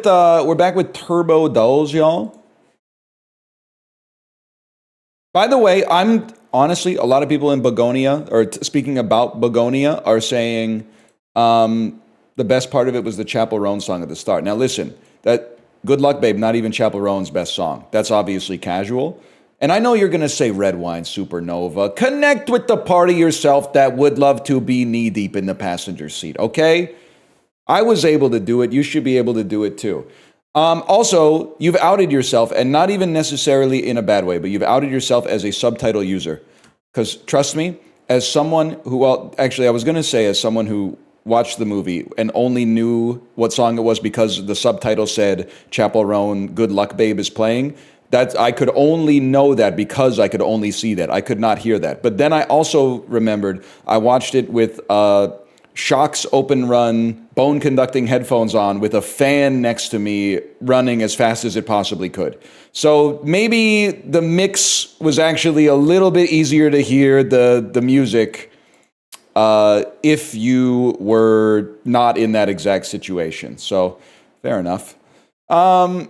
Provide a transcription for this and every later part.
We're back with Turbo Dulls, y'all. By the way, I'm honestly a lot of people in Begonia, or speaking about Begonia, are saying the best part of it was the Chapel Roan song at the start. Now listen, that Good Luck Babe, not even Chapel Roan's best song. That's obviously casual. And I know you're gonna say Red Wine Supernova. Connect with the party yourself that would love to be knee deep in the passenger seat, okay? I was able to do it. You should be able to do it too. Also, you've outed yourself, and not even necessarily in a bad way, but you've outed yourself as a subtitle user. Because trust me, as someone who, well, actually, I was going to say as someone who watched the movie and only knew what song it was because the subtitle said Chapel Roan, Good Luck Babe is playing. That I could only know that because I could only see that. I could not hear that. But then I also remembered I watched it with Shock's open run, bone conducting headphones on with a fan next to me running as fast as it possibly could. So maybe the mix was actually a little bit easier to hear the music if you were not in that exact situation. So fair enough. Where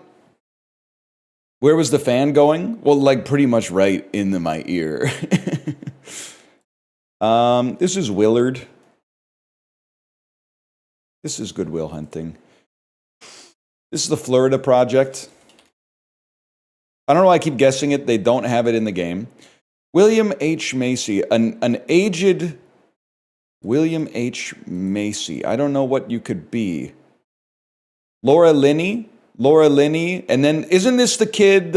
was the fan going? Well, like pretty much right into my ear. This is Willard. This is Good Will Hunting. This is the Florida Project. I don't know why I keep guessing it. They don't have it in the game. William H. Macy, an aged William H. Macy. I don't know what you could be. Laura Linney, and then isn't this the kid?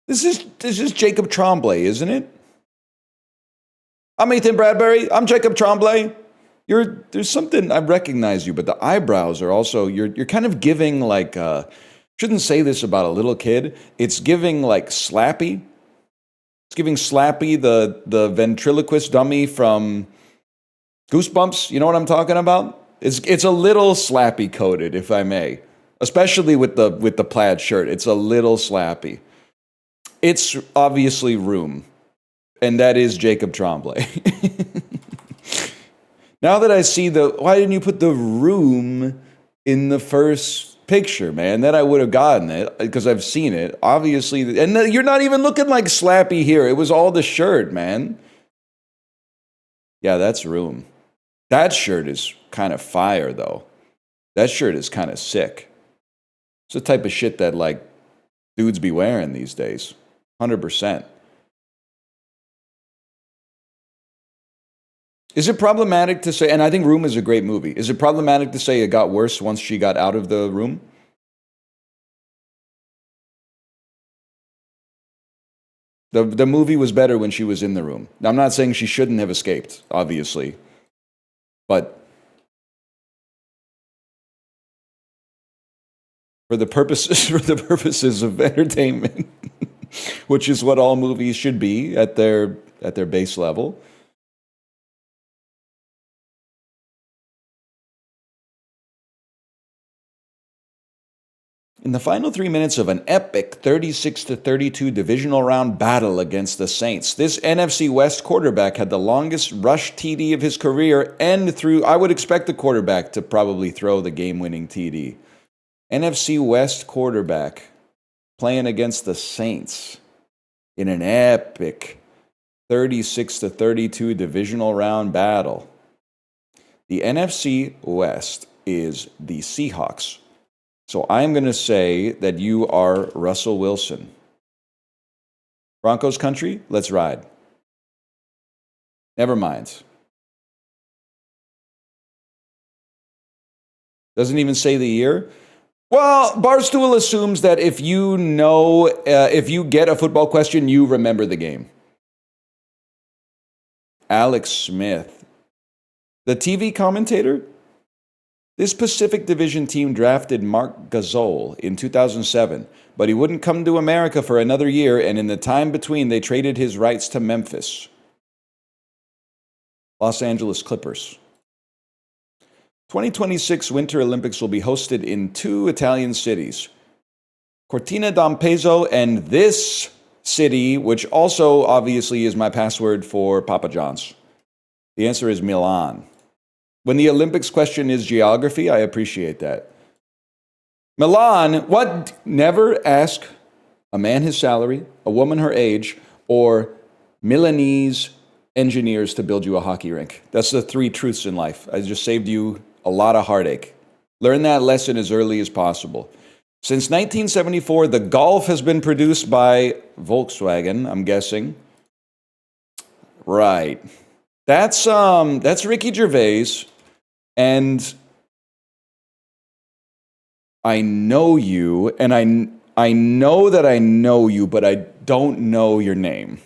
This is Jacob Tremblay, isn't it? I'm Ethan Bradbury. I'm Jacob Tremblay. There's something, I recognize you, but the eyebrows are also, you're kind of giving like, shouldn't say this about a little kid. It's giving like Slappy. It's giving Slappy, the ventriloquist dummy from Goosebumps. You know what I'm talking about? It's a little Slappy coated, if I may. Especially with the plaid shirt. It's a little Slappy. It's obviously Room. And that is Jacob Tremblay. Now that I see why didn't you put the Room in the first picture, man? Then I would have gotten it, because I've seen it. Obviously, and you're not even looking like Slappy here. It was all the shirt, man. Yeah, that's Room. That shirt is kind of fire, though. That shirt is kind of sick. It's the type of shit that, like, dudes be wearing these days. 100%. Is it problematic to say, and I think Room is a great movie, is it problematic to say it got worse once she got out of the room? The movie was better when she was in the room. Now, I'm not saying she shouldn't have escaped, obviously. But for the purposes of entertainment, which is what all movies should be at their base level. In the final 3 minutes of an epic 36-32 divisional round battle against the Saints, this NFC West quarterback had the longest rush TD of his career and I would expect the quarterback to probably throw the game-winning TD. NFC West quarterback playing against the Saints in an epic 36-32 divisional round battle. The NFC West is the Seahawks. So I'm going to say that you are Russell Wilson. Broncos country, let's ride. Never mind. Doesn't even say the year. Well, Barstool assumes that if you get a football question, you remember the game. Alex Smith. The TV commentator? This Pacific Division team drafted Mark Gasol in 2007, but he wouldn't come to America for another year, and in the time between, they traded his rights to Memphis. Los Angeles Clippers. 2026 Winter Olympics will be hosted in 2 Italian cities, Cortina d'Ampezzo and this city, which also obviously is my password for Papa John's. The answer is Milan. When the Olympics question is geography, I appreciate that. Milan, what? Never ask a man his salary, a woman her age, or Milanese engineers to build you a hockey rink. That's the three truths in life. I just saved you a lot of heartache. Learn that lesson as early as possible. Since 1974, the Golf has been produced by Volkswagen, I'm guessing. Right. That's Ricky Gervais, and I know you, and I know that I know you, but I don't know your name.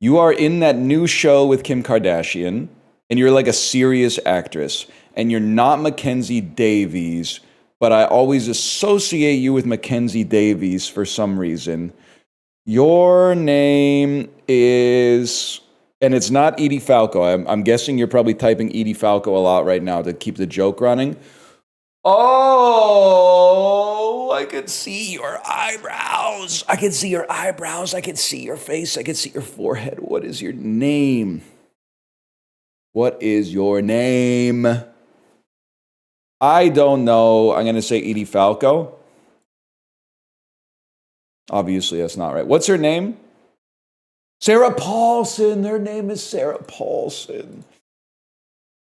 You are in that new show with Kim Kardashian, and you're like a serious actress, and you're not Mackenzie Davies, but I always associate you with Mackenzie Davies for some reason. Your name is, and it's not Edie Falco. I'm guessing you're probably typing Edie Falco a lot right now to keep the joke running. Oh, I can see your eyebrows. I can see your eyebrows. I can see your face. I can see your forehead. What is your name? What is your name? I don't know. I'm going to say Edie Falco. Obviously, that's not right. What's her name? Sarah Paulson. Their name is Sarah Paulson.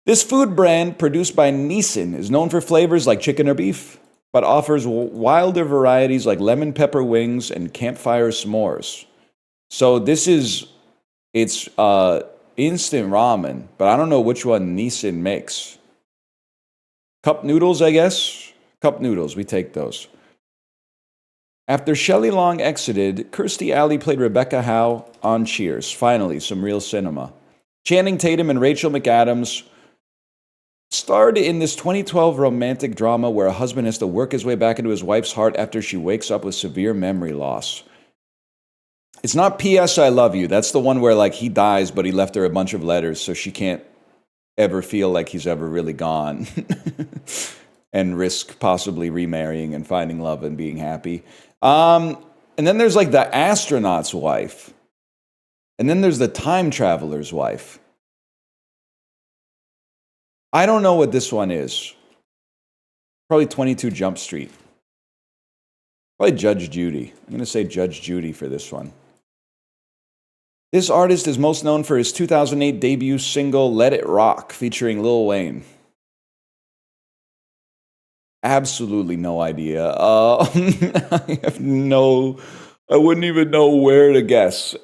This food brand, produced by Nissin, is known for flavors like chicken or beef, but offers wilder varieties like lemon pepper wings and campfire s'mores. So it's instant ramen, but I don't know which one Nissin makes. Cup noodles, I guess? Cup noodles, we take those. After Shelley Long exited, Kirstie Alley played Rebecca Howe on Cheers. Finally, some real cinema. Channing Tatum and Rachel McAdams starred in this 2012 romantic drama where a husband has to work his way back into his wife's heart after she wakes up with severe memory loss. It's not P.S. I Love You. That's the one where like he dies, but he left her a bunch of letters so she can't ever feel like he's ever really gone and risk possibly remarrying and finding love and being happy. And then there's like the astronaut's wife. And then there's the time traveler's wife. I don't know what this one is. Probably 22 Jump Street. Probably Judge Judy. I'm going to say Judge Judy for this one. This artist is most known for his 2008 debut single, Let It Rock, featuring Lil Wayne. Absolutely no idea. I have no... I wouldn't even know where to guess.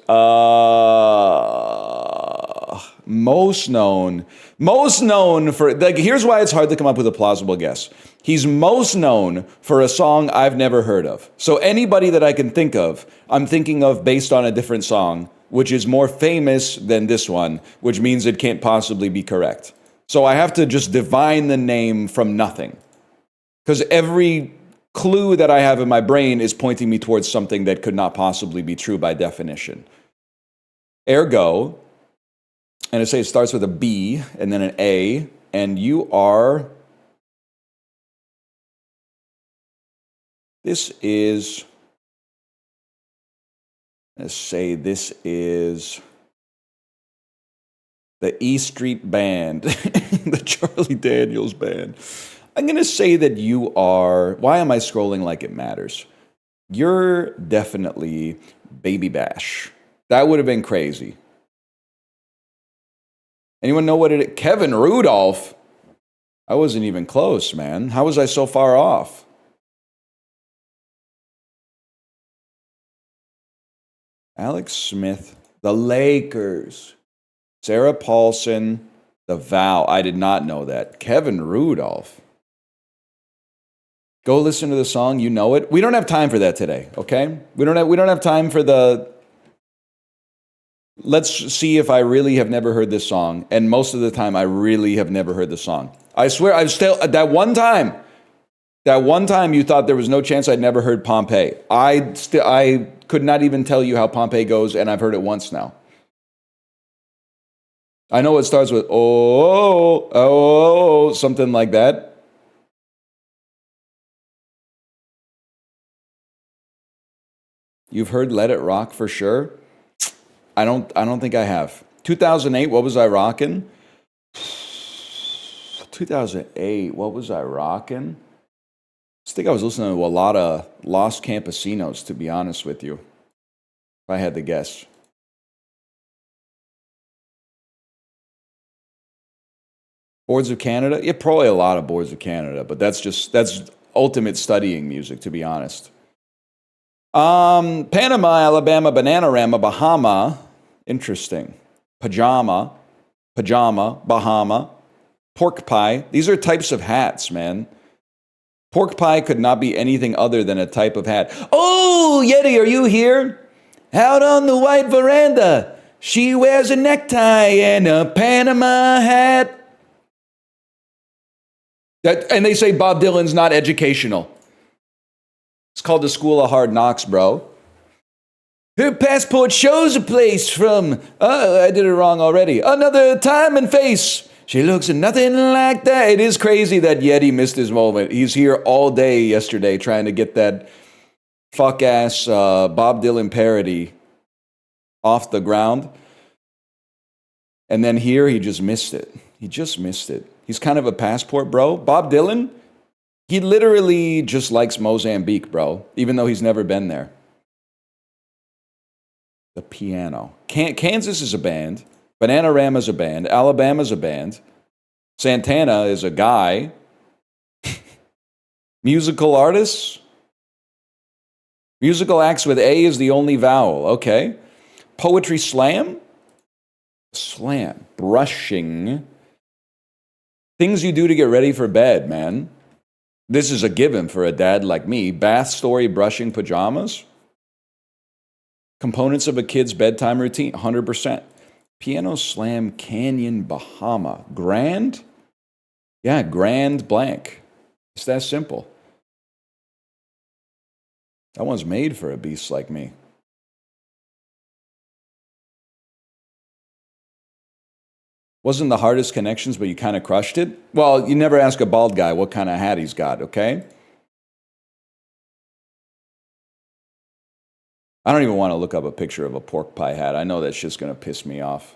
Most known for, like, here's why it's hard to come up with a plausible guess. He's most known for a song I've never heard of. So anybody that I can think of, I'm thinking of based on a different song, which is more famous than this one, which means it can't possibly be correct. So I have to just divine the name from nothing. Because every clue that I have in my brain is pointing me towards something that could not possibly be true by definition. Ergo, and I say it starts with a B and then an A, and you are... Let's say this is the E Street Band, the Charlie Daniels Band. I'm going to say that you are... Why am I scrolling like it matters? You're definitely Baby Bash. That would have been crazy. Anyone know what it is? Kevin Rudolph? I wasn't even close, man. How was I so far off? Alex Smith, the Lakers. Sarah Paulson, The Vow. I did not know that. Kevin Rudolph. Go listen to the song. You know it. We don't have time for that today, okay? We don't have time for the... Let's see if I really have never heard this song. And most of the time, I really have never heard the song. I swear, I've still... That one time you thought there was no chance I'd never heard Pompeii. I could not even tell you how Pompeii goes, and I've heard it once now. I know it starts with, oh, something like that. You've heard Let It Rock for sure? I don't think I have. 2008, what was I rocking? 2008. What was I rocking? I think I was listening to a lot of Los Campesinos, to be honest with you, if I had to guess. Boards of Canada? Yeah, probably a lot of Boards of Canada, but that's ultimate studying music, to be honest. Panama, Alabama, Bananarama, Bahama. Interesting. Pajama, Bahama. Pork pie. These are types of hats, man. Pork pie could not be anything other than a type of hat. Oh, Yeti, are you here? Out on the white veranda. She wears a necktie and a Panama hat. And they say Bob Dylan's not educational. It's called the School of Hard Knocks, bro. Her passport shows a place from, I did it wrong already. Another time and face. She looks nothing like that. It is crazy that Yeti missed his moment. He's here all day yesterday trying to get that fuck-ass Bob Dylan parody off the ground. And then here, he just missed it. He just missed it. He's kind of a passport bro. Bob Dylan, he literally just likes Mozambique, bro, even though he's never been there. The piano. Kansas is a band. Bananarama's a band. Alabama's a band. Santana is a guy. Musical artists? Musical acts with A is the only vowel. Okay. Poetry slam? Slam. Brushing. Things you do to get ready for bed, man. This is a given for a dad like me. Bath story, brushing, pajamas. Components of a kid's bedtime routine, 100%. Piano slam, Canyon, Bahama. Grand? Yeah, grand blank. It's that simple. That one's made for a beast like me. Wasn't the hardest connections, but you kind of crushed it? Well, you never ask a bald guy what kind of hat he's got, okay? I don't even want to look up a picture of a pork pie hat. I know that shit's going to piss me off.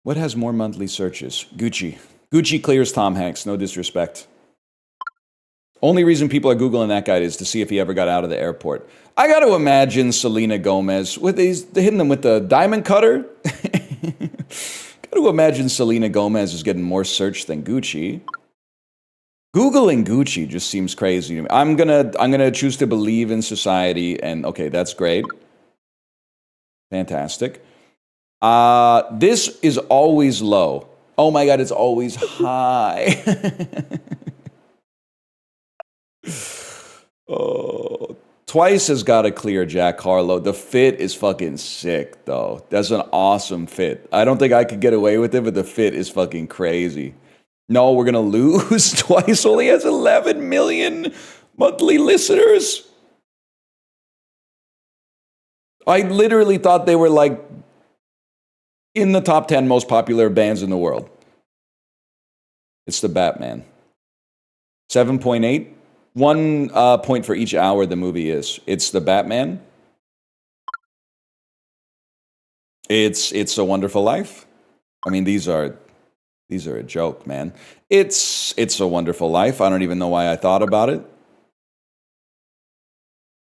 What has more monthly searches? Gucci. Gucci clears Tom Hanks, no disrespect. Only reason people are Googling that guy is to see if he ever got out of the airport. I got to imagine Selena Gomez, he's hitting them with the diamond cutter. Got to imagine Selena Gomez is getting more search than Gucci. Googling Gucci just seems crazy to me. I'm gonna choose to believe in society, and okay, that's great. Fantastic. This is always low. Oh my God, it's always high. Oh, Twice has got a clear Jack Harlow. The fit is fucking sick, though. That's an awesome fit. I don't think I could get away with it, but the fit is fucking crazy. No, we're gonna lose. Twice only has 11 million monthly listeners. I literally thought they were like in the top 10 most popular bands in the world. It's the Batman. 7.8. 1 point for each hour the movie is. It's the Batman. It's a Wonderful Life. I mean, these are a joke, man. It's a Wonderful Life. I don't even know why I thought about it.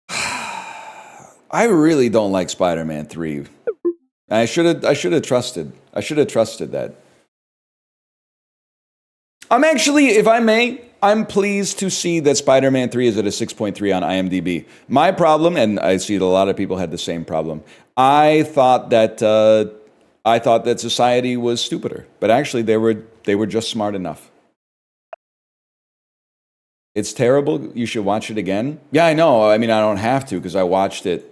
I really don't like Spider-Man 3. I should have trusted that. I'm actually, if I may, I'm pleased to see that Spider-Man 3 is at a 6.3 on IMDb. My problem, and I see that a lot of people had the same problem, I thought that society was stupider, but actually they were just smart enough. It's terrible. You should watch it again. Yeah, I know. I mean, I don't have to because I watched it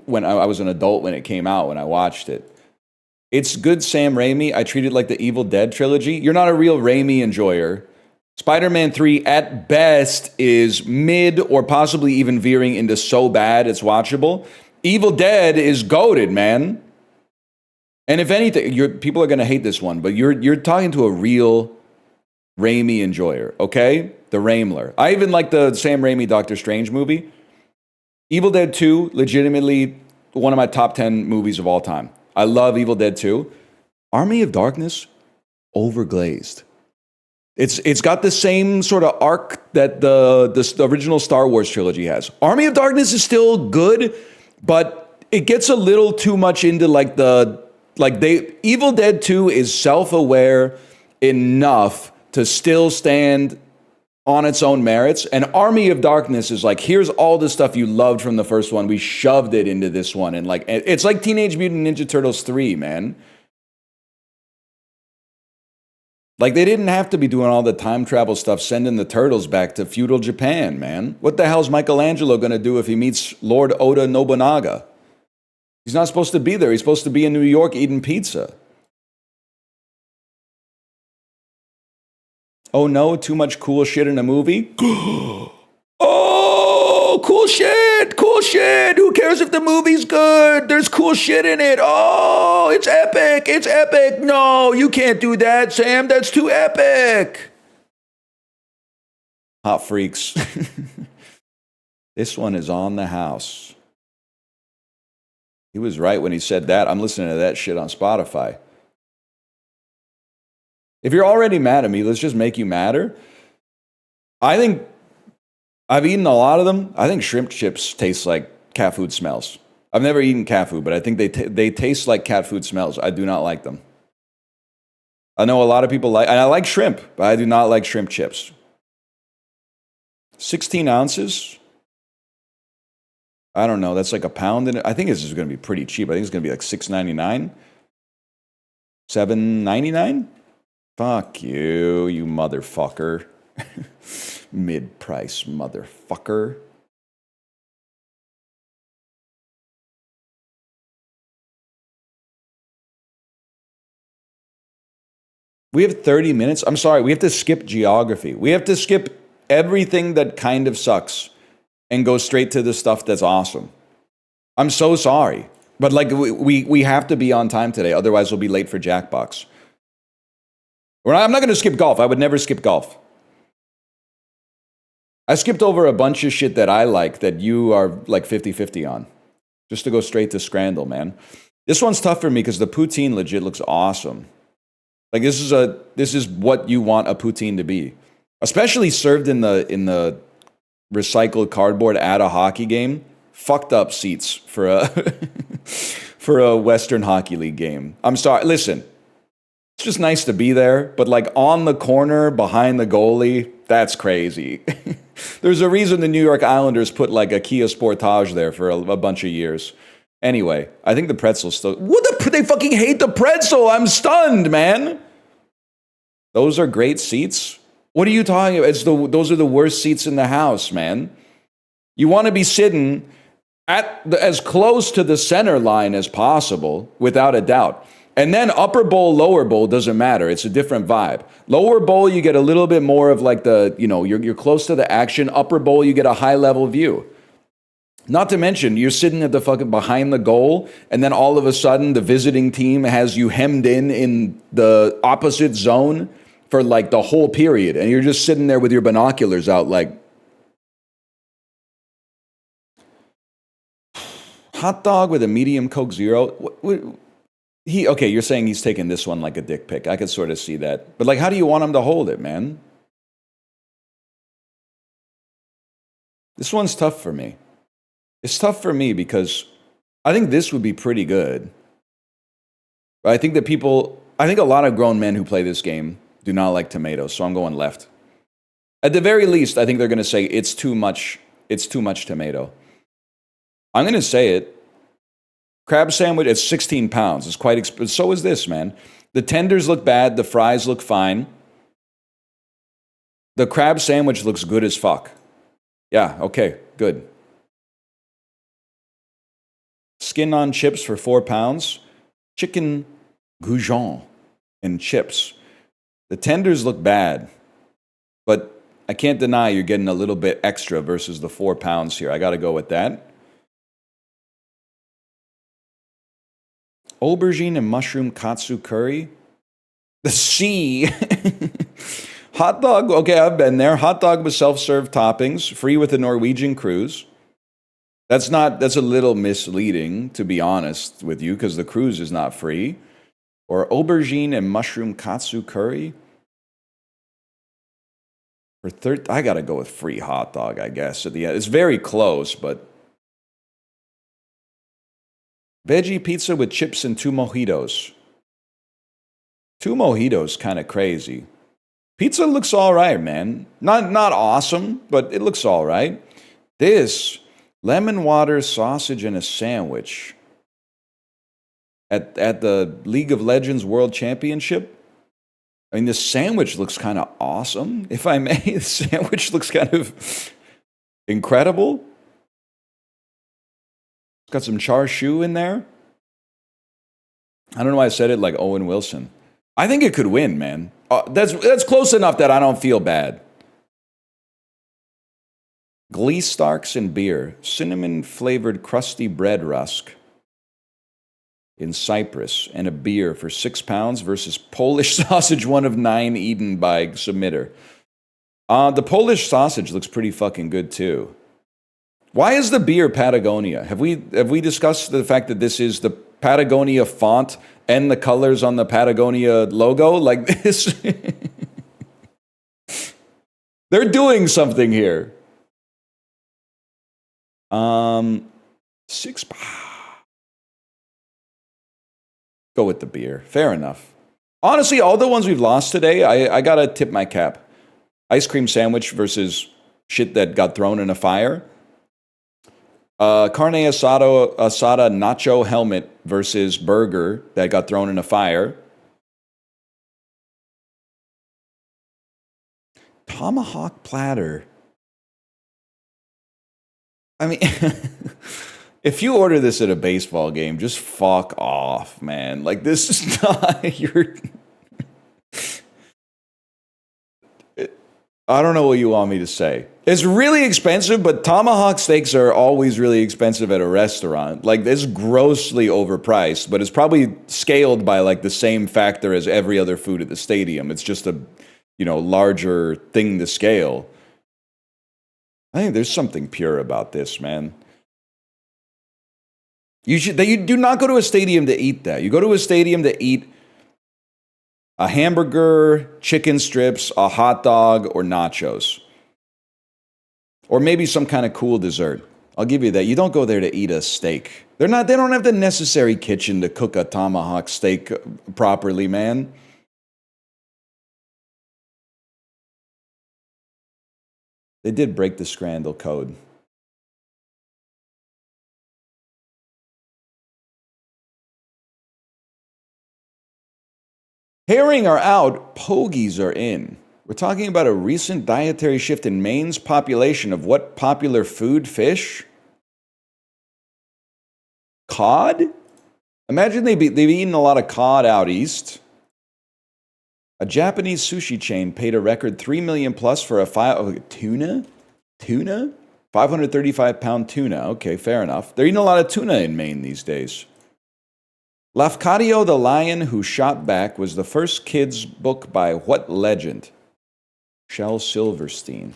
when I was an adult when it came out, when I watched it. It's good Sam Raimi. I treat it like the Evil Dead trilogy. You're not a real Raimi enjoyer. Spider-Man 3 at best is mid or possibly even veering into so bad it's watchable. Evil Dead is goated, man. And if anything, people are going to hate this one, but you're talking to a real Raimi enjoyer, okay? The Raimler. I even like the Sam Raimi Doctor Strange movie. Evil Dead 2, legitimately one of my top 10 movies of all time. I love Evil Dead 2. Army of Darkness, overglazed. It's got the same sort of arc that the original Star Wars trilogy has. Army of Darkness is still good, but it gets a little too much into Evil Dead 2 is self-aware enough to still stand on its own merits. And Army of Darkness is like, here's all the stuff you loved from the first one. We shoved it into this one. And like, it's like Teenage Mutant Ninja Turtles 3, man. Like, they didn't have to be doing all the time travel stuff, sending the turtles back to feudal Japan, man. What the hell's Michelangelo going to do if he meets Lord Oda Nobunaga? He's not supposed to be there. He's supposed to be in New York eating pizza. Oh no, too much cool shit in a movie? Oh, cool shit, cool shit. Who cares if the movie's good? There's cool shit in it. Oh, it's epic, it's epic. No, you can't do that, Sam. That's too epic. Hot freaks. This one is on the house. He was right when he said that. I'm listening to that shit on Spotify. If you're already mad at me, let's just make you madder. I think I've eaten a lot of them. I think shrimp chips taste like cat food smells. I've never eaten cat food, but I think they taste like cat food smells. I do not like them. I know a lot of people and I like shrimp, but I do not like shrimp chips. 16 ounces? I don't know. That's like a pound in it. I think this is going to be pretty cheap. I think it's going to be like $6.99, $7.99. Fuck you, you motherfucker. Mid-price motherfucker. We have 30 minutes. I'm sorry, we have to skip geography. We have to skip everything that kind of sucks and go straight to the stuff that's awesome. I'm so sorry. But like we have to be on time today, otherwise we'll be late for Jackbox. I'm not going to skip golf. I would never skip golf. I skipped over a bunch of shit that I like that you are like 50-50 on. Just to go straight to Scrandle, man. This one's tough for me because the poutine legit looks awesome. Like this is what you want a poutine to be. Especially served in the recycled cardboard at a hockey game. Fucked up seats for a for a Western Hockey League game. I'm sorry. Listen. It's just nice to be there, but like on the corner behind the goalie, that's crazy. There's a reason the New York Islanders put like a Kia Sportage there for a bunch of years. Anyway, I think the pretzel's still... They fucking hate the pretzel! I'm stunned, man! Those are great seats? What are you talking about? Those are the worst seats in the house, man. You want to be sitting as close to the center line as possible, without a doubt. And then upper bowl, lower bowl, doesn't matter. It's a different vibe. Lower bowl, you get a little bit more of like you're close to the action. Upper bowl, you get a high level view. Not to mention, you're sitting at the fucking behind the goal, and then all of a sudden the visiting team has you hemmed in the opposite zone for like the whole period. And you're just sitting there with your binoculars out like, hot dog with a medium Coke Zero? Okay, you're saying he's taking this one like a dick pic. I could sort of see that. But like, how do you want him to hold it, man? This one's tough for me. It's tough for me because I think this would be pretty good. But I think a lot of grown men who play this game do not like tomatoes, so I'm going left. At the very least, I think they're going to say it's too much tomato. I'm going to say it. Crab sandwich at 16 pounds. It's quite expensive. So is this, man. The tenders look bad. The fries look fine. The crab sandwich looks good as fuck. Yeah, okay, good. Skin on chips for 4 pounds. Chicken goujon and chips. The tenders look bad, but I can't deny you're getting a little bit extra versus the 4 pounds here. I got to go with that. Aubergine and mushroom katsu curry. The C. Hot dog. Okay, I've been there. Hot dog with self-serve toppings. Free with a Norwegian cruise. That's a little misleading, to be honest with you, because the cruise is not free. Or aubergine and mushroom katsu curry. I gotta go with free hot dog, I guess. At the end, it's very close, but veggie pizza with chips and 2 mojitos. 2 mojitos, kind of crazy. Pizza looks all right, man. Not awesome, but it looks all right. This lemon water sausage and a sandwich at the League of Legends World Championship. I mean, this sandwich looks kind of awesome, if I may. The sandwich looks kind of incredible. It's got some char siu in there. I don't know why I said it like Owen Wilson. I think it could win, man. That's close enough that I don't feel bad. Glee Starks and beer, cinnamon-flavored crusty bread rusk in Cyprus, and a beer for £6 versus Polish sausage, 1 of 9 eaten by submitter. The Polish sausage looks pretty fucking good too. Why is the beer Patagonia? Have we discussed the fact that this is the Patagonia font and the colors on the Patagonia logo? Like this, they're doing something here. 6. Go with the beer. Fair enough. Honestly, all the ones we've lost today, I gotta tip my cap. Ice cream sandwich versus shit that got thrown in a fire. Carne asada nacho helmet versus burger that got thrown in a fire. Tomahawk platter. I mean, if you order this at a baseball game, just fuck off, man. Like, this is not your... I don't know what you want me to say. It's really expensive, but tomahawk steaks are always really expensive at a restaurant. Like, it's grossly overpriced, but it's probably scaled by, like, the same factor as every other food at the stadium. It's just a, larger thing to scale. I think there's something pure about this, man. You do not go to a stadium to eat that. You go to a stadium to eat a hamburger, chicken strips, a hot dog, or nachos. Or maybe some kind of cool dessert. I'll give you that. You don't go there to eat a steak. They don't have the necessary kitchen to cook a tomahawk steak properly, man. They did break the Scrandle code. Herring are out, pogies are in. We're talking about a recent dietary shift in Maine's population of what popular food? Fish? Cod? Imagine they've eaten a lot of cod out east. A Japanese sushi chain paid a record $3 million plus for tuna? 535-pound tuna. Okay, fair enough. They're eating a lot of tuna in Maine these days. Lafcadio the Lion Who Shot Back was the first kids' book by what legend? Shel Silverstein.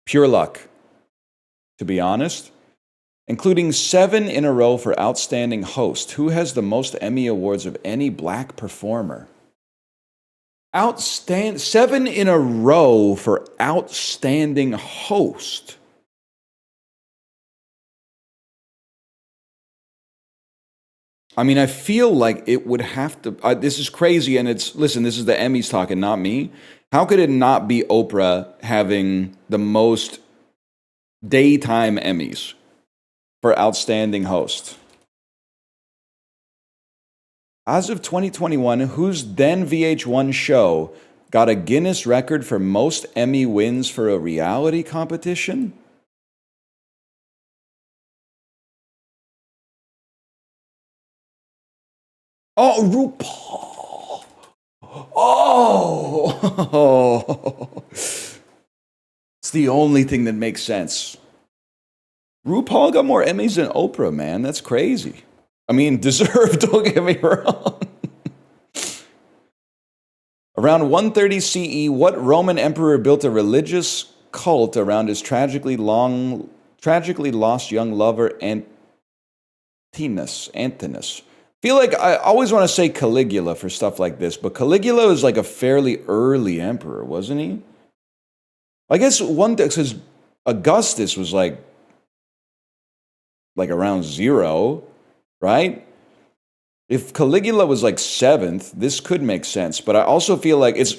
Pure luck, to be honest. Including 7 in a row for Outstanding Host. Who has the most Emmy Awards of any black performer? 7 in a row for Outstanding Host. I mean, I feel like it would have to... this is crazy, and listen, this is the Emmys talking, not me. How could it not be Oprah having the most daytime Emmys for Outstanding Host? As of 2021, whose then VH1 show got a Guinness record for most Emmy wins for a reality competition? Oh, RuPaul. Oh. It's the only thing that makes sense. RuPaul got more Emmys than Oprah, man. That's crazy. I mean, deserved, don't get me wrong. Around 130 CE, what Roman emperor built a religious cult around his tragically long Tragically lost young lover Antinous. Feel like I always want to say Caligula for stuff like this, but Caligula is like a fairly early emperor, wasn't he? I guess one because Augustus was like around 0, right? If Caligula was like 7th, this could make sense. But I also feel like it's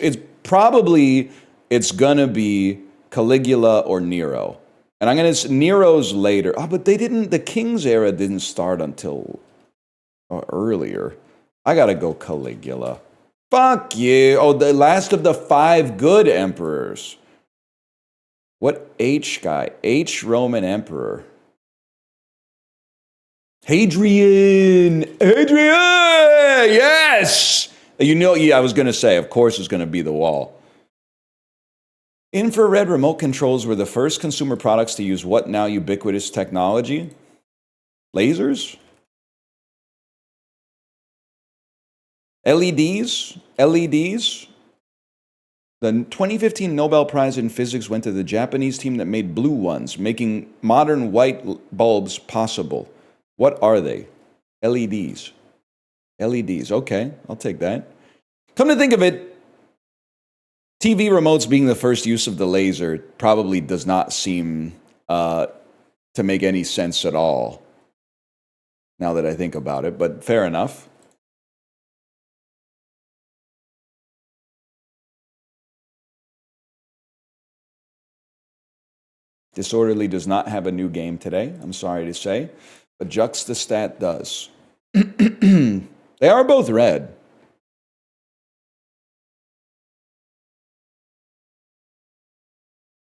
gonna be Caligula or Nero. And I'm gonna Nero's later. Oh, but the King's era didn't start until earlier. I gotta go Caligula. Fuck you. Oh, the last of the 5 good emperors. What H guy? H Roman emperor. Hadrian! Yes! Yeah, I was going to say, of course, it's going to be the wall. Infrared remote controls were the first consumer products to use what now ubiquitous technology? Lasers? LEDs? LEDs? The 2015 Nobel Prize in Physics went to the Japanese team that made blue ones, making modern white bulbs possible. What are they? LEDs. LEDs. Okay, I'll take that. Come to think of it, TV remotes being the first use of the laser probably does not seem to make any sense at all, now that I think about it, but fair enough. Disorderly does not have a new game today, I'm sorry to say, but Juxtastat does. They are both red.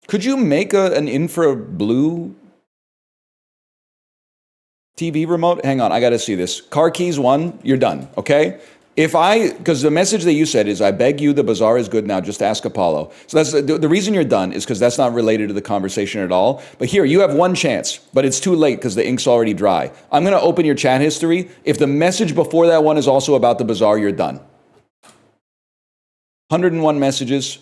Could you make an infra blue TV remote? Hang on, I got to see this. Car keys 1, you're done, okay? Because the message that you said is, I beg you, the bazaar is good now, just ask Apollo. So that's the reason you're done is because that's not related to the conversation at all. But here, you have one chance, but it's too late because the ink's already dry. I'm going to open your chat history. If the message before that one is also about the bazaar, you're done. 101 messages.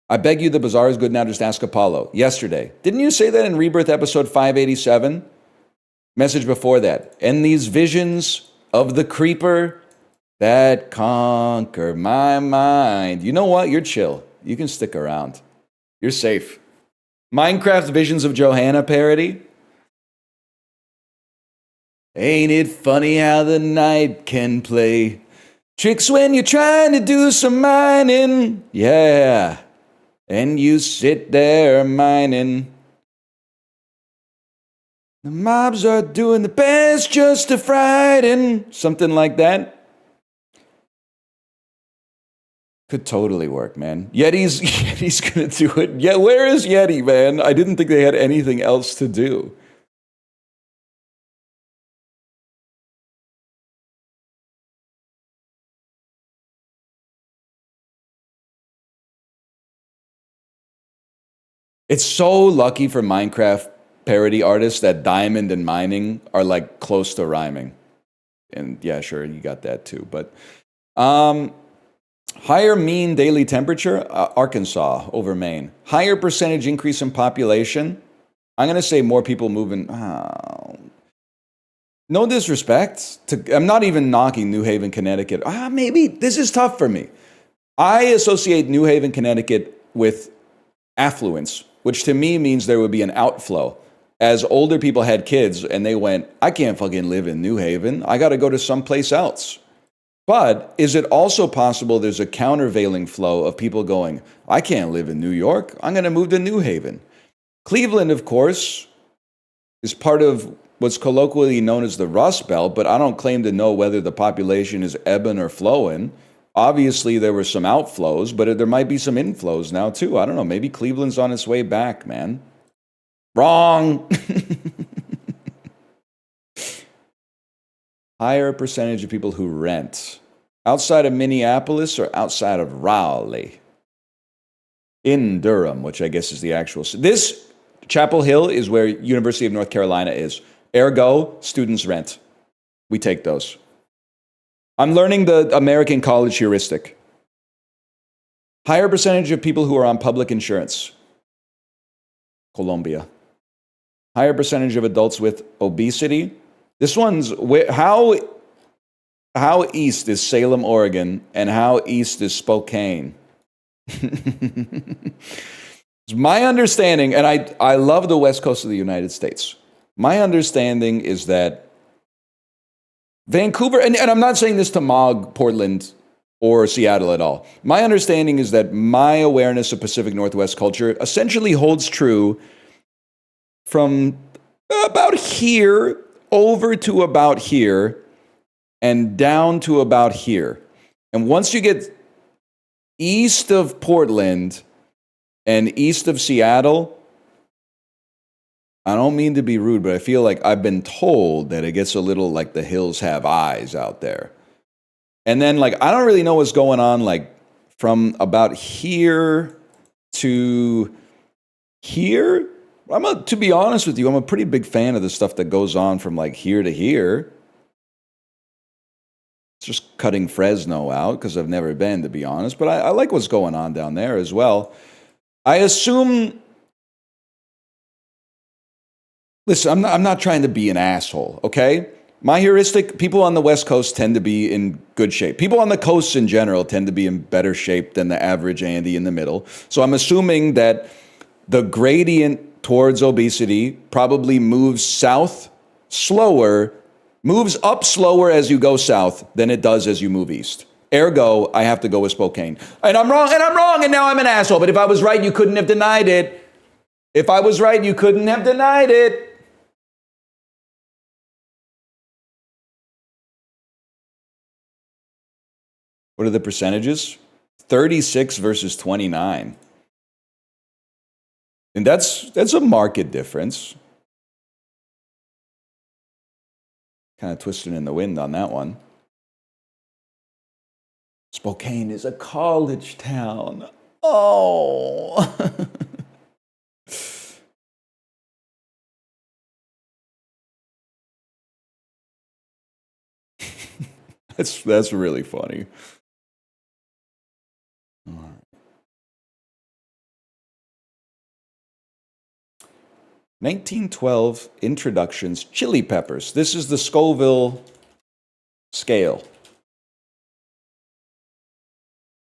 I beg you, the bazaar is good now, just ask Apollo. Yesterday. Didn't you say that in Rebirth episode 587? Message before that. And these visions of the creeper that conquer my mind. You know what? You're chill. You can stick around. You're safe. Minecraft Visions of Johanna parody. Ain't it funny how the night can play tricks when you're trying to do some mining? Yeah. And you sit there mining. The mobs are doing the best just to frighten. Something like that. Could totally work, man. Yeti's gonna do it. Yeah, where is Yeti, man? I didn't think they had anything else to do. It's so lucky for Minecraft parody artists that diamond and mining are like close to rhyming. And yeah, sure, you got that too. But higher mean daily temperature, Arkansas over Maine. Higher percentage increase in population. I'm going to say more people moving. Oh. No disrespect. I'm not even knocking New Haven, Connecticut. Maybe this is tough for me. I associate New Haven, Connecticut with affluence, which to me means there would be an outflow. As older people had kids and they went, I can't fucking live in New Haven. I got to go to someplace else. But is it also possible there's a countervailing flow of people going, I can't live in New York. I'm going to move to New Haven. Cleveland, of course, is part of what's colloquially known as the Rust Belt, but I don't claim to know whether the population is ebbing or flowing. Obviously, there were some outflows, but there might be some inflows now, too. I don't know. Maybe Cleveland's on its way back, man. Wrong. Higher percentage of people who rent. Outside of Minneapolis or outside of Raleigh? In Durham, which I guess is the actual... This, Chapel Hill, is where University of North Carolina is. Ergo, students rent. We take those. I'm learning the American college heuristic. Higher percentage of people who are on public insurance. Colombia. Higher percentage of adults with obesity. This one's how east is Salem, Oregon, and how east is Spokane? It's my understanding, and I love the west coast of the United States. My understanding is that Vancouver, and I'm not saying this to mog Portland or Seattle at all. My understanding is that my awareness of Pacific Northwest culture essentially holds true from about here over to about here and down to about here. And once you get east of Portland and east of Seattle, I don't mean to be rude, but I feel like I've been told that it gets a little like the hills have eyes out there. And then like I don't really know what's going on like from about here to here. To be honest with you, I'm a pretty big fan of the stuff that goes on from like here to here. It's just cutting Fresno out because I've never been, to be honest. But I like what's going on down there as well. I assume. Listen, I'm not trying to be an asshole, okay? My heuristic, people on the West Coast tend to be in good shape. People on the coasts in general tend to be in better shape than the average Andy in the middle. So I'm assuming that the gradient towards obesity probably moves south slower, moves up slower as you go south than it does as you move east. Ergo, I have to go with Spokane. And I'm wrong, and now I'm an asshole. But if I was right, you couldn't have denied it. If I was right, you couldn't have denied it. What are the percentages? 36 versus 29. And that's a market difference. Kind of twisting in the wind on that one. Spokane is a college town. Oh. That's really funny. 1912 introductions, chili peppers. This is the Scoville scale.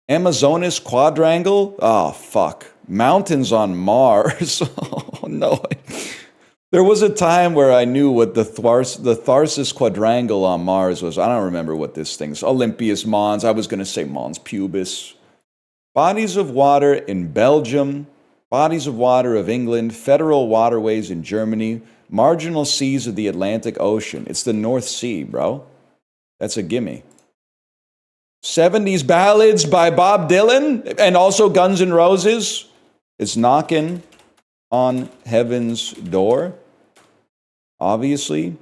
Amazonas quadrangle? Oh, fuck. Mountains on Mars. Oh, no. There was a time where I knew what the Tharsis quadrangle on Mars was. I don't remember what this thing's. Olympias Mons. I was going to say Mons Pubis. Bodies of water in Belgium. Bodies of water of England, federal waterways in Germany, marginal seas of the Atlantic Ocean. It's the North Sea, bro. That's a gimme. 70s ballads by Bob Dylan and also Guns N' Roses. It's knocking on heaven's door. Obviously.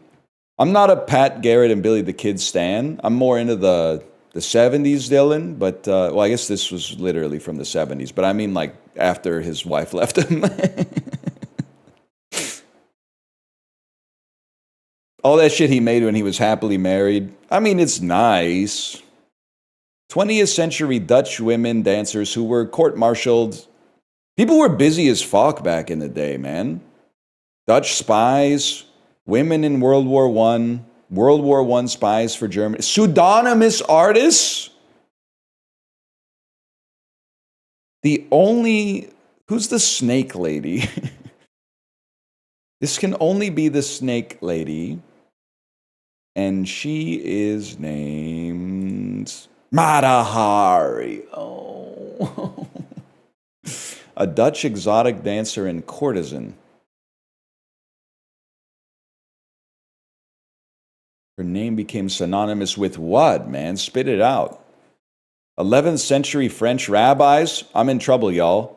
I'm not a Pat Garrett and Billy the Kid stan. I'm more into the 70s Dylan, but well, I guess this was literally from the 70s, but I mean like after his wife left him. All that shit he made when he was happily married. I mean, it's nice. 20th century Dutch women dancers who were court-martialed. People were busy as fuck back in the day, man. Dutch spies, women in World War I, World War I spies for Germany. Pseudonymous artists? Who's the snake lady? This can only be the snake lady. And she is named Mata Hari. Oh. A Dutch exotic dancer and courtesan. Her name became synonymous with what, man? Spit it out. 11th century French rabbis. I'm in trouble, y'all.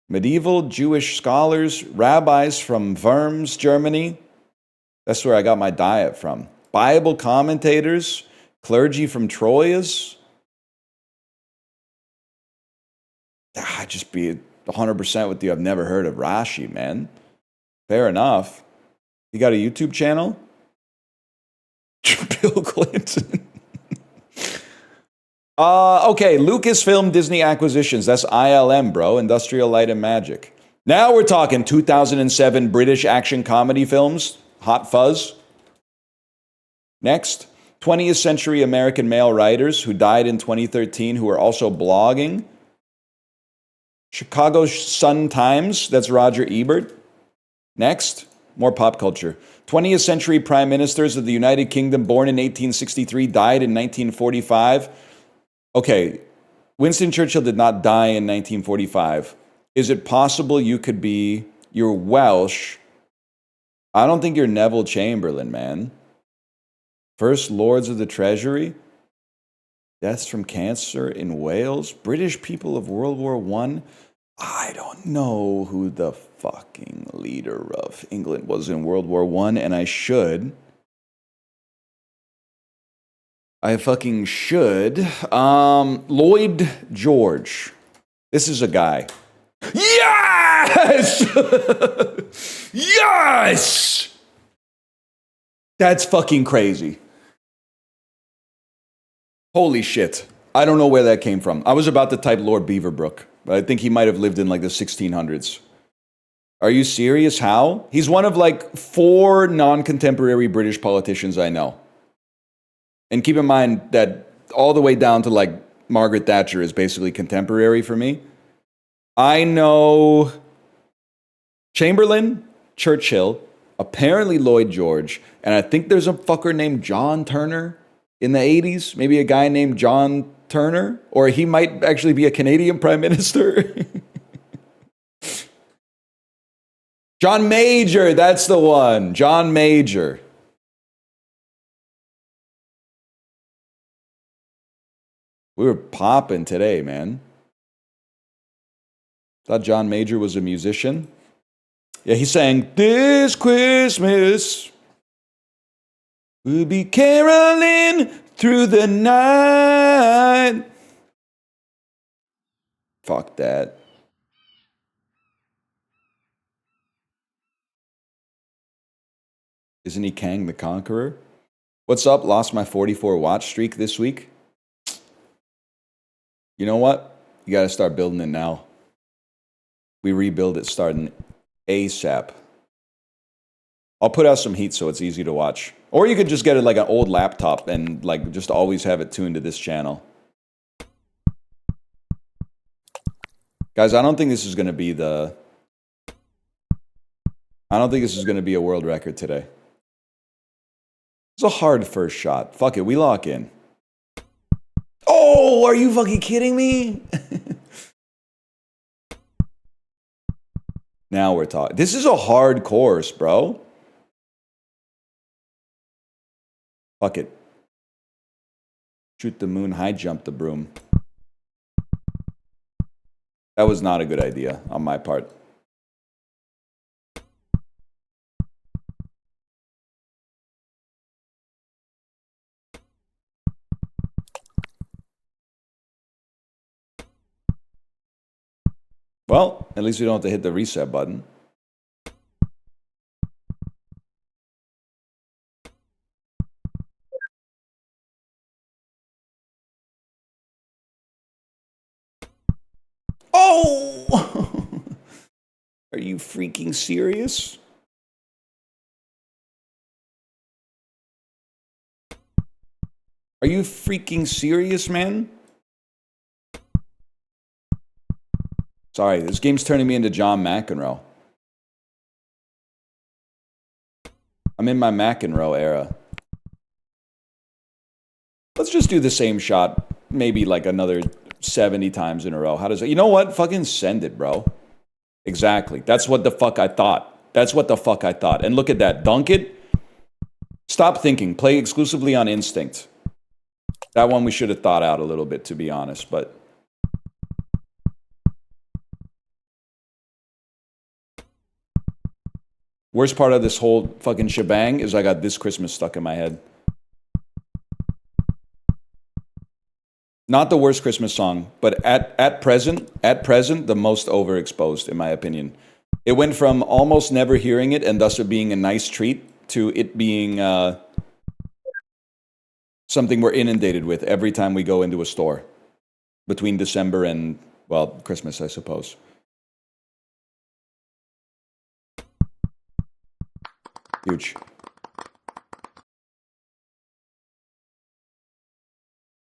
Medieval Jewish scholars, rabbis from Worms, Germany. That's where I got my diet from. Bible commentators, clergy from Troyes. I'd just be 100% with you. I've never heard of Rashi, man. Fair enough. You got a YouTube channel? Bill Clinton. Okay, Lucasfilm Disney acquisitions. That's ILM, bro. Industrial Light and Magic. Now we're talking 2007 British action comedy films. Hot Fuzz. Next, 20th century American male writers who died in 2013 who are also blogging. Chicago Sun-Times, that's Roger Ebert. Next, more pop culture. 20th century prime ministers of the United Kingdom born in 1863 died in 1945. Okay, Winston Churchill did not die in 1945. Is it possible you're Welsh? I don't think you're Neville Chamberlain, man. First Lords of the Treasury? Deaths from cancer in Wales? British people of World War I? I don't know who the fucking leader of England was in World War I, and I should. I fucking should. Lloyd George. This is a guy. Yes! Yes! That's fucking crazy. Holy shit. I don't know where that came from. I was about to type Lord Beaverbrook, but I think he might have lived in like the 1600s. Are you serious? How? He's one of like 4 non-contemporary British politicians I know. And keep in mind that all the way down to like Margaret Thatcher is basically contemporary for me. I know Chamberlain, Churchill, apparently Lloyd George, and I think there's a fucker named John Turner in the 80s. Maybe a guy named John Turner, or he might actually be a Canadian prime minister. John Major, that's the one. John Major. We were popping today, man. Thought John Major was a musician. Yeah, he sang, "This Christmas we'll be caroling through the night." Fuck that. Isn't he Kang the Conqueror? What's up? Lost my 44 watch streak this week. You know what? You got to start building it now. We rebuild it starting ASAP. I'll put out some heat so it's easy to watch. Or you could just get it like an old laptop and like just always have it tuned to this channel. Guys, I don't think this is going to be a world record today. It's a hard first shot. Fuck it, we lock in. Oh, are you fucking kidding me? Now we're talking. This is a hard course, bro. Fuck it. Shoot the moon, high jump the broom. That was not a good idea on my part. Well, at least we don't have to hit the reset button. Oh! Are you freaking serious? Are you freaking serious, man? Sorry, this game's turning me into John McEnroe. I'm in my McEnroe era. Let's just do the same shot, maybe like another 70 times in a row. How does it? You know what? Fucking send it, bro. Exactly. That's what the fuck I thought. That's what the fuck I thought. And look at that. Dunk it. Stop thinking. Play exclusively on instinct. That one we should have thought out a little bit, to be honest, but... Worst part of this whole fucking shebang is I got This Christmas stuck in my head. Not the worst Christmas song, but at present, the most overexposed, in my opinion. It went from almost never hearing it and thus it being a nice treat to it being something we're inundated with every time we go into a store. Between December and, well, Christmas, I suppose. Huge.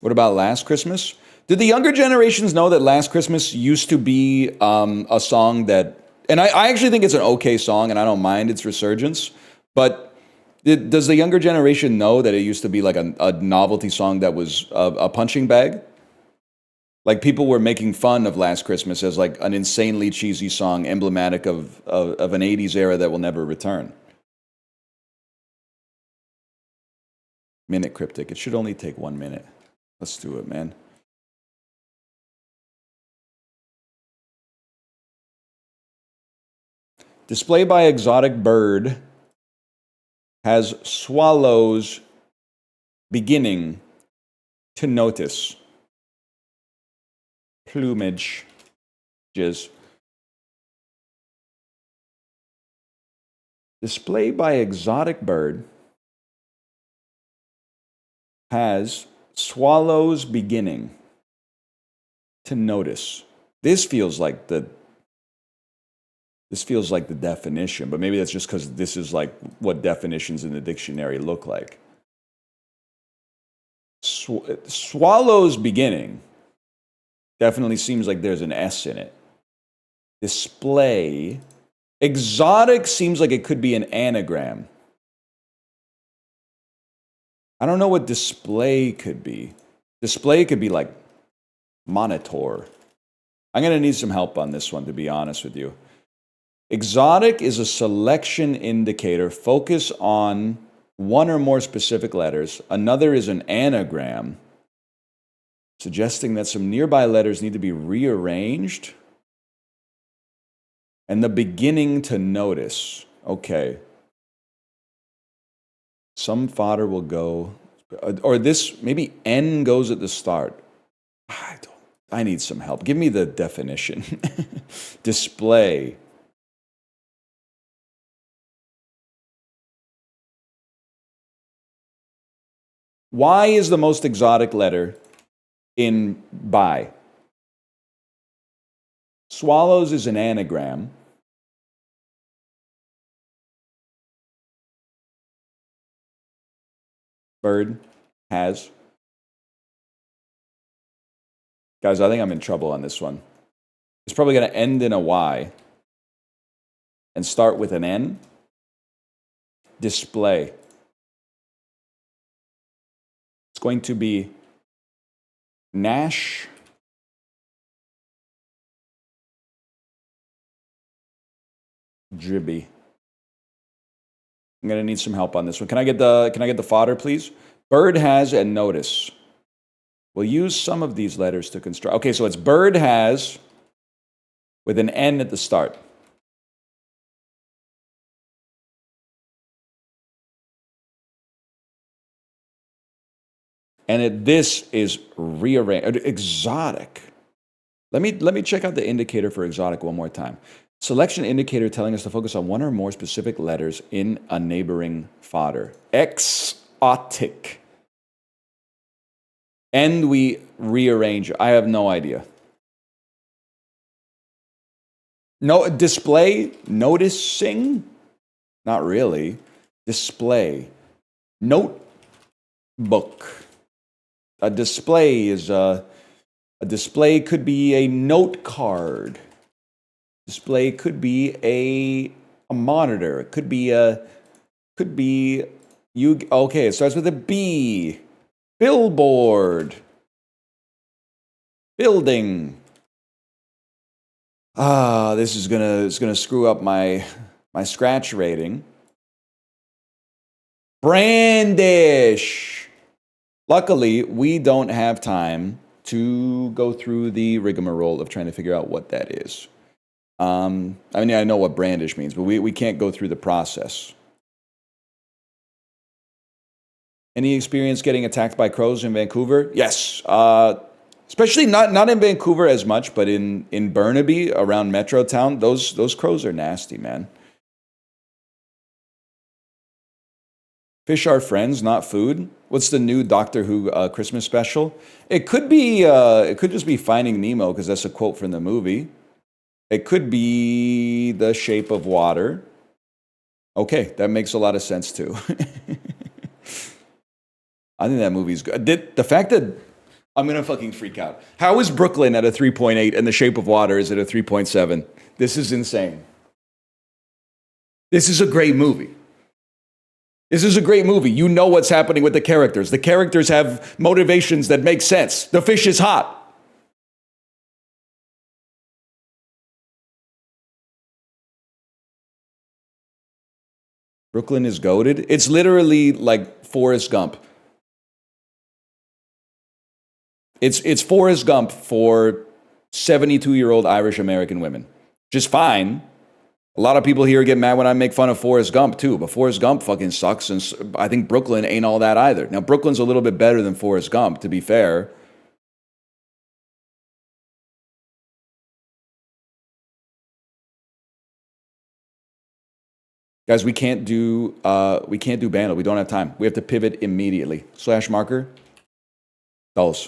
What about Last Christmas? Did the younger generations know that Last Christmas used to be a song that, and I actually think it's an okay song, and I don't mind its resurgence, but does the younger generation know that it used to be like a novelty song that was a punching bag? Like people were making fun of Last Christmas as like an insanely cheesy song emblematic of an 80s era that will never return. Minute Cryptic. It should only take 1 minute. Let's do it, man. Display by exotic bird has swallows beginning to notice plumage. Jizz. Display by exotic bird has swallows beginning to notice. This feels like the definition, but maybe that's just because this is like what definitions in the dictionary look like. Swallows beginning definitely seems like there's an S in it. Display. Exotic seems like it could be an anagram. I don't know what display could be. Display could be like monitor. I'm going to need some help on this one, to be honest with you. Exotic is a selection indicator. Focus on one or more specific letters. Another is an anagram, suggesting that some nearby letters need to be rearranged. And the beginning to notice. Okay. Some fodder will go, or this, maybe N goes at the start. I need some help. Give me the definition. Display. Y is the most exotic letter in by. Swallows is an anagram. Bird has. Guys, I think I'm in trouble on this one. It's probably going to end in a Y and start with an N. Display. It's going to be Nash. Dribby. I'm going to need some help on this one. Can I get the fodder, please? Bird has and notice. We'll use some of these letters to construct. Okay, so it's bird has with an N at the start. And this is rearranged. Exotic. Let me check out the indicator for exotic one more time. Selection indicator telling us to focus on one or more specific letters in a neighboring fodder. Exotic. And we rearrange. I have no idea. No, display, noticing? Not really. Display. Notebook. A display is a display could be a note card. Display could be a monitor. It could be you. Okay, it starts with a B. Billboard. Building. This is gonna screw up my scratch rating. Brandish. Luckily, we don't have time to go through the rigmarole of trying to figure out what that is. I mean, I know what brandish means, but we can't go through the process. Any experience getting attacked by crows in Vancouver? Yes. Especially not in Vancouver as much, but in Burnaby, around Metrotown, those crows are nasty, man. Fish are friends, not food. What's the new Doctor Who Christmas special? It could just be Finding Nemo, because that's a quote from the movie. It could be The Shape of Water. Okay, that makes a lot of sense too. I think that movie's good. The fact that I'm gonna fucking freak out. How is Brooklyn at a 3.8 and The Shape of Water is at a 3.7? This is insane. This is a great movie. This is a great movie. You know what's happening with the characters. The characters have motivations that make sense. The fish is hot. Brooklyn is goaded. It's literally like Forrest Gump. It's Forrest Gump for 72-year-old Irish American women. Just fine. A lot of people here get mad when I make fun of Forrest Gump too, but Forrest Gump fucking sucks, and I think Brooklyn ain't all that either. Now Brooklyn's a little bit better than Forrest Gump, to be fair. Guys, we can't do Bandle. We don't have time. We have to pivot immediately. Slash marker. Dulce.